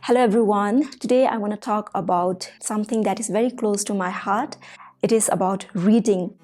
Hello everyone. Today I want to talk about something that is very close to my heart. It is about reading.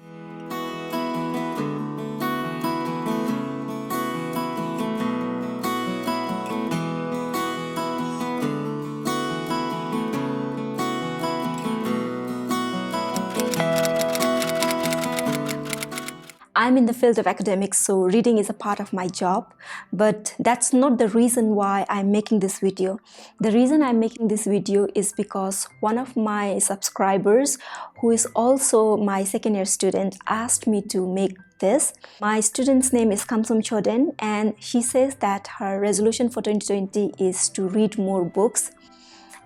I'm in the field of academics, so reading is a part of my job, but that's not the reason why I'm making this video. The reason I'm making this video is because one of my subscribers, who is also my second year student, asked me to make this. My student's name is Kamsum Choden, and she says that her resolution for 2020 is to read more books.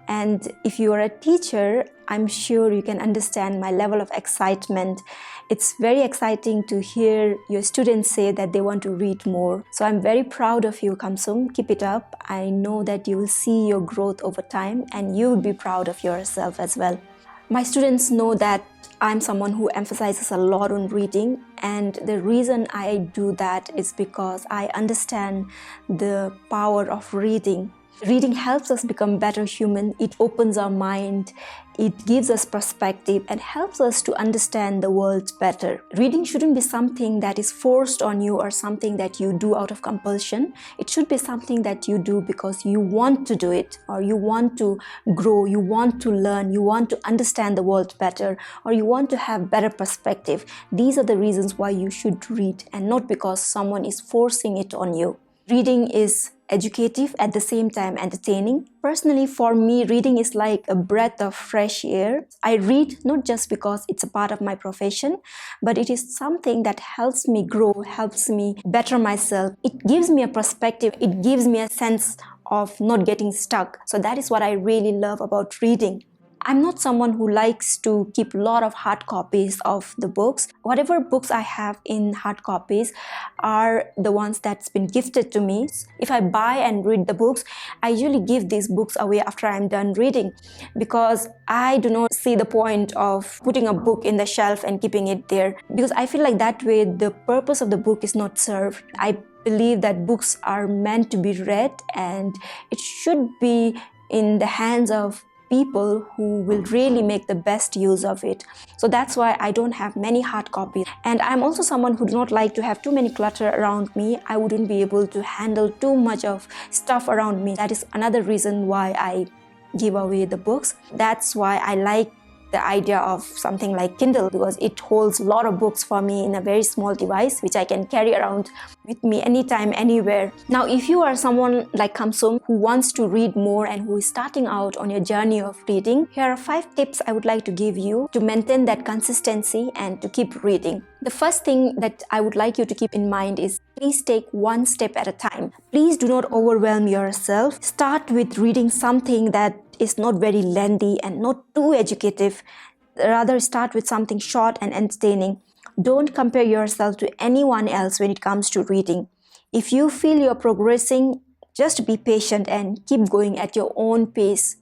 And if you are a teacher, I'm sure you can understand my level of excitement. It's very exciting to hear your students say that they want to read more. So I'm very proud of you, Kamsum. Keep it up. I know that you will see your growth over time and you will be proud of yourself as well. My students know that I'm someone who emphasizes a lot on reading, and the reason I do that is because I understand the power of reading. Reading helps us become better human. It opens our mind, it gives us perspective and helps us to understand the world better. Reading shouldn't be something that is forced on you or something that you do out of compulsion. It should be something that you do because you want to do it, or you want to grow, you want to learn, you want to understand the world better, or you want to have better perspective. These are the reasons why you should read, and not because someone is forcing it on you. Reading is educative, at the same time entertaining. Personally, for me, reading is like a breath of fresh air. I read not just because it's a part of my profession, but it is something that helps me grow, helps me better myself. It gives me a perspective, it gives me a sense of not getting stuck. So that is what I really love about reading. I'm not someone who likes to keep a lot of hard copies of the books. Whatever books I have in hard copies are the ones that's been gifted to me. If I buy and read the books, I usually give these books away after I'm done reading, because I do not see the point of putting a book in the shelf and keeping it there, because I feel like that way the purpose of the book is not served. I believe that books are meant to be read, and it should be in the hands of people who will really make the best use of it. So that's why I don't have many hard copies. And I'm also someone who do not like to have too many clutter around me. I wouldn't be able to handle too much of stuff around me. That is another reason why I give away the books. That's why I like the idea of something like Kindle, because it holds a lot of books for me in a very small device which I can carry around with me anytime, anywhere. Now, if you are someone like Kamsum who wants to read more and who is starting out on your journey of reading, here are 5 tips I would like to give you to maintain that consistency and to keep reading. The first thing that I would like you to keep in mind is, please take one step at a time. Please do not overwhelm yourself. Start with reading something that is not very lengthy and not too educative. Rather, start with something short and entertaining. Don't compare yourself to anyone else when it comes to reading. If you feel you're progressing, just be patient and keep going at your own pace.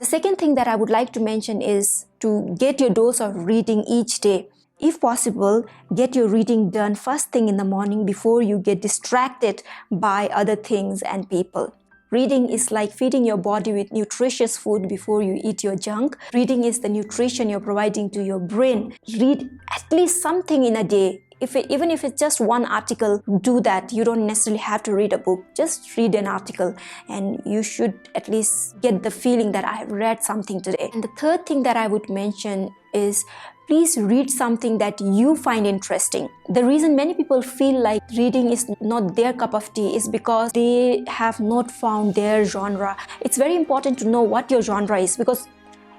The second thing that I would like to mention is to get your dose of reading each day. If possible, get your reading done first thing in the morning before you get distracted by other things and people. Reading is like feeding your body with nutritious food before you eat your junk. Reading is the nutrition you're providing to your brain. Read at least something in a day. Even if it's just one article, do that. You don't necessarily have to read a book. Just read an article and you should at least get the feeling that I have read something today. And the third thing that I would mention is, please read something that you find interesting. The reason many people feel like reading is not their cup of tea is because they have not found their genre. It's very important to know what your genre is, because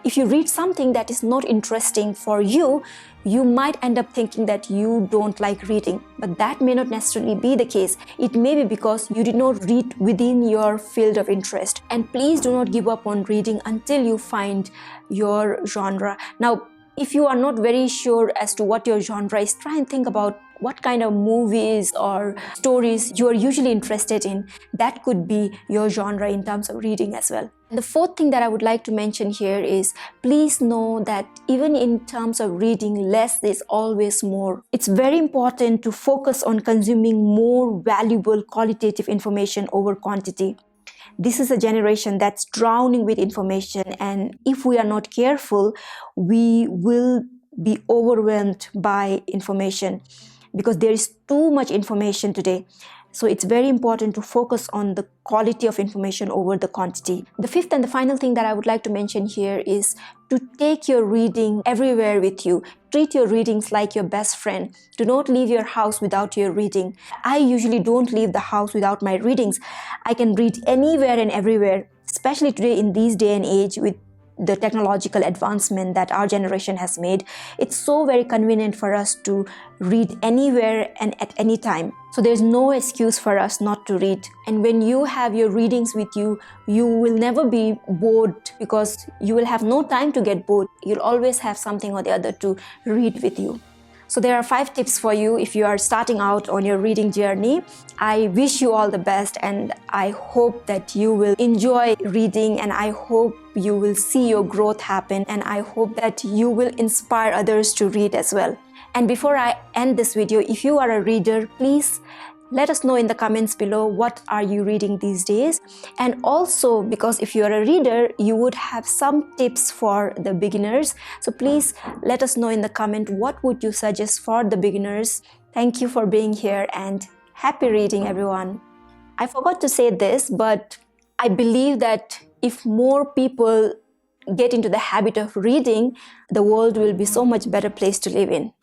if you read something that is not interesting for you, you might end up thinking that you don't like reading. But that may not necessarily be the case. It may be because you did not read within your field of interest. And please do not give up on reading until you find your genre. Now, if you are not very sure as to what your genre is, try and think about what kind of movies or stories you are usually interested in. That could be your genre in terms of reading as well. And the fourth thing that I would like to mention here is, please know that even in terms of reading, less is always more. It's very important to focus on consuming more valuable qualitative information over quantity. This is a generation that's drowning with information, and if we are not careful, we will be overwhelmed by information because there is too much information today. So it's very important to focus on the quality of information over the quantity. The fifth and the final thing that I would like to mention here is to take your reading everywhere with you. Treat your readings like your best friend. Do not leave your house without your reading. I usually don't leave the house without my readings. I can read anywhere and everywhere, especially today in this day and age with the technological advancement that our generation has made. It's so very convenient for us to read anywhere and at any time. So there's no excuse for us not to read. And when you have your readings with you, you will never be bored because you will have no time to get bored. You'll always have something or the other to read with you. So there are 5 tips for you if you are starting out on your reading journey. I wish you all the best, and I hope that you will enjoy reading, and I hope you will see your growth happen, and I hope that you will inspire others to read as well. And before I end this video, if you are a reader, please let us know in the comments below what are you reading these days. And also, because if you are a reader, you would have some tips for the beginners. So please let us know in the comment what would you suggest for the beginners. Thank you for being here and happy reading, everyone. I forgot to say this, but I believe that if more people get into the habit of reading, the world will be so much better place to live in.